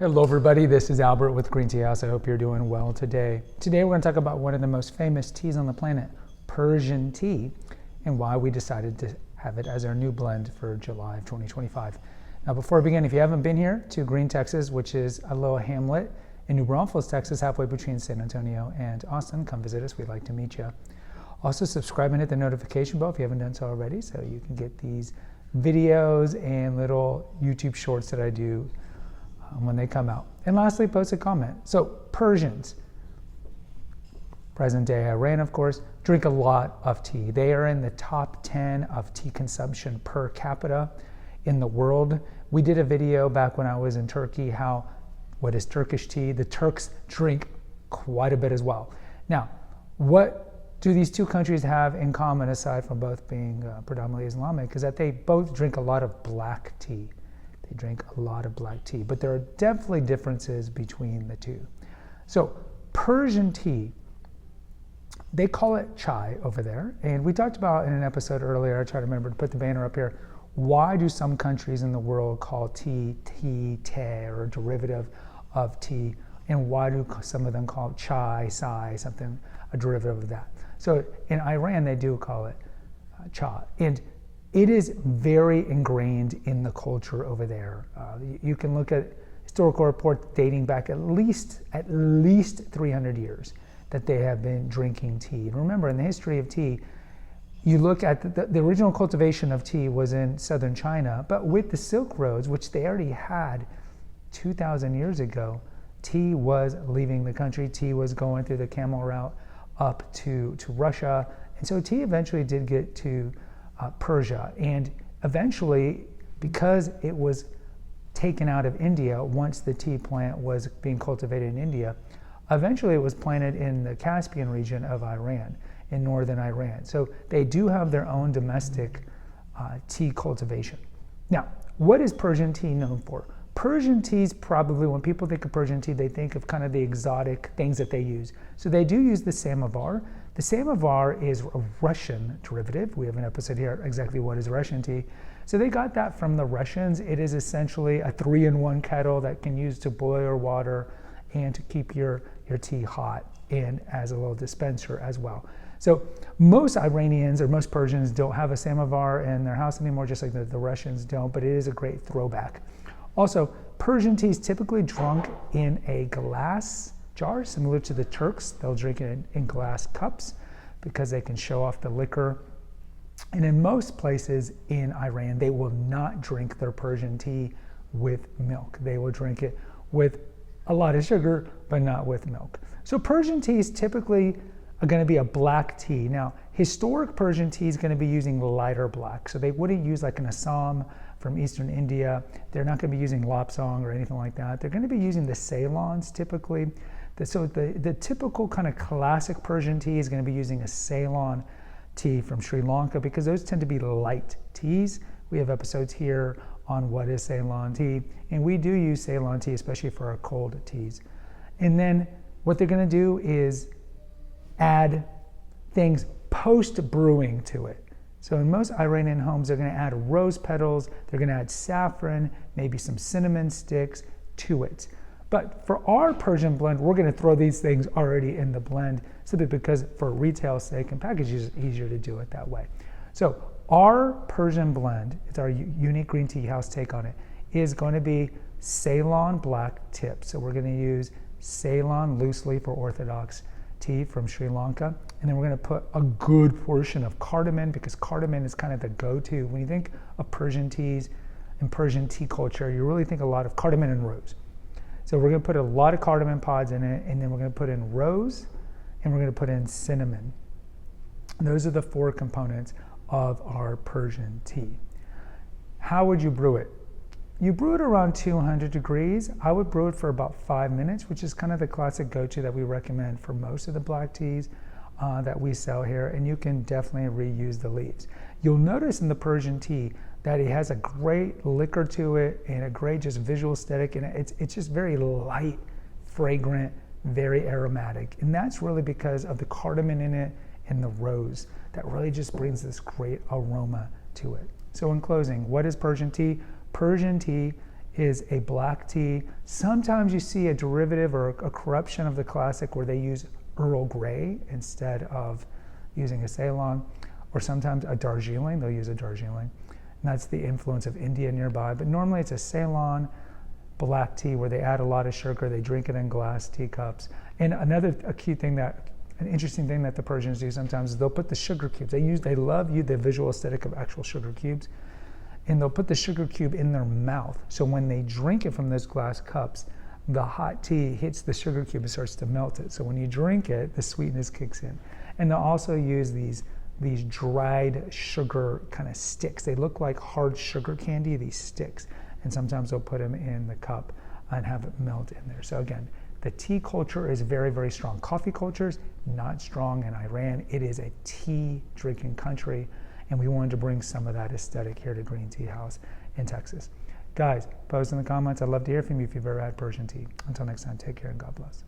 Hello everybody, this is Albert with Green Tea House. I hope you're doing well today. Today we're going to talk about one of the most famous teas on the planet, Persian tea, and why we decided to have it as our new blend for July of 2025. Now before we begin, if you haven't been here to Green, Texas, which is a little hamlet in New Braunfels, Texas, halfway between San Antonio and Austin, come visit us. We'd like to meet you. Also subscribe and hit the notification bell if you haven't done so already, so you can get these videos and little YouTube shorts that I do when they come out. And lastly, post a comment. So Persians, present day Iran of course, drink a lot of tea. They are in the top 10 of tea consumption per capita in the world. We did a video back when I was in Turkey, what is Turkish tea? The Turks drink quite a bit as well. Now, what do these two countries have in common aside from both being predominantly Islamic is that they both drink a lot of black tea. They drink a lot of black tea, but there are definitely differences between the two. So Persian tea, they call it chai over there. And we talked about in an episode earlier, I try to remember to put the banner up here, why do some countries in the world call tea, te, or a derivative of tea? And why do some of them call it chai, sai, something, a derivative of that? So in Iran, they do call it chai. And it is very ingrained in the culture over there. You can look at historical reports dating back at least 300 years that they have been drinking tea. And remember, in the history of tea, you look at the original cultivation of tea was in southern China, but with the Silk Roads, which they already had 2,000 years ago, tea was leaving the country. Tea was going through the camel route up to Russia. And so tea eventually did get to Persia, and eventually, because it was taken out of India once the tea plant was being cultivated in India, eventually it was planted in the Caspian region of Iran, in northern Iran. So they do have their own domestic tea cultivation. Now, what is Persian tea known for? Persian teas, probably when people think of Persian tea, they think of kind of the exotic things that they use. So they do use the samovar. The samovar is a Russian derivative. We have an episode here, exactly what is Russian tea. So they got that from the Russians. It is essentially a 3-in-1 kettle that can use to boil your water and to keep your tea hot, and as a little dispenser as well. So most Iranians or most Persians don't have a samovar in their house anymore, just like the Russians don't, but it is a great throwback. Also, Persian tea is typically drunk in a glass jar, similar to the Turks. They'll drink it in glass cups because they can show off the liquor. And in most places in Iran, they will not drink their Persian tea with milk. They will drink it with a lot of sugar, but not with milk. So Persian tea is typically going to be a black tea. Now, historic Persian tea is going to be using lighter black. So they wouldn't use like an Assam from eastern India. They're not going to be using lapsang or anything like that. They're going to be using the Ceylons typically. So the typical kind of classic Persian tea is going to be using a Ceylon tea from Sri Lanka because those tend to be light teas. We have episodes here on what is Ceylon tea, and we do use Ceylon tea, especially for our cold teas. And then what they're going to do is add things post-brewing to it. So in most Iranian homes, they're going to add rose petals, they're going to add saffron, maybe some cinnamon sticks to it. But for our Persian blend, we're going to throw these things already in the blend simply because for retail sake and packaging, it's easier to do it that way. So our Persian blend, it's our unique green tea house take on it, is going to be Ceylon black tip. So we're going to use Ceylon loose leaf or orthodox tea from Sri Lanka. And then we're going to put a good portion of cardamom because cardamom is kind of the go-to. When you think of Persian teas and Persian tea culture, you really think a lot of cardamom and rose. So we're going to put a lot of cardamom pods in it, and then we're going to put in rose, and we're going to put in cinnamon. And those are the 4 components of our Persian tea. How would you brew it? You brew it around 200 degrees. I would brew it for about 5 minutes, which is kind of the classic go-to that we recommend for most of the black teas that we sell here, and you can definitely reuse the leaves. You'll notice in the Persian tea that it has a great liquor to it and a great just visual aesthetic, and it's just very light, fragrant, very aromatic. And that's really because of the cardamom in it and the rose that really just brings this great aroma to it. So in closing, what is Persian tea? Persian tea is a black tea. Sometimes you see a derivative or a corruption of the classic where they use Earl Grey instead of using a Ceylon, or sometimes a Darjeeling, they'll use a Darjeeling. And that's the influence of India nearby. But normally it's a Ceylon black tea where they add a lot of sugar, they drink it in glass teacups. And an interesting thing that the Persians do sometimes is they'll put the sugar cubes. They love the visual aesthetic of actual sugar cubes, and they'll put the sugar cube in their mouth. So when they drink it from those glass cups, the hot tea hits the sugar cube and starts to melt it. So when you drink it, the sweetness kicks in. And they'll also use these dried sugar kind of sticks. They look like hard sugar candy, these sticks. And sometimes they'll put them in the cup and have it melt in there. So again, the tea culture is very, very strong. Coffee culture is not strong in Iran. It is a tea drinking country, and we wanted to bring some of that aesthetic here to Green Tea House in Texas. Guys, post in the comments. I'd love to hear from you if you've ever had Persian tea. Until next time, take care and God bless.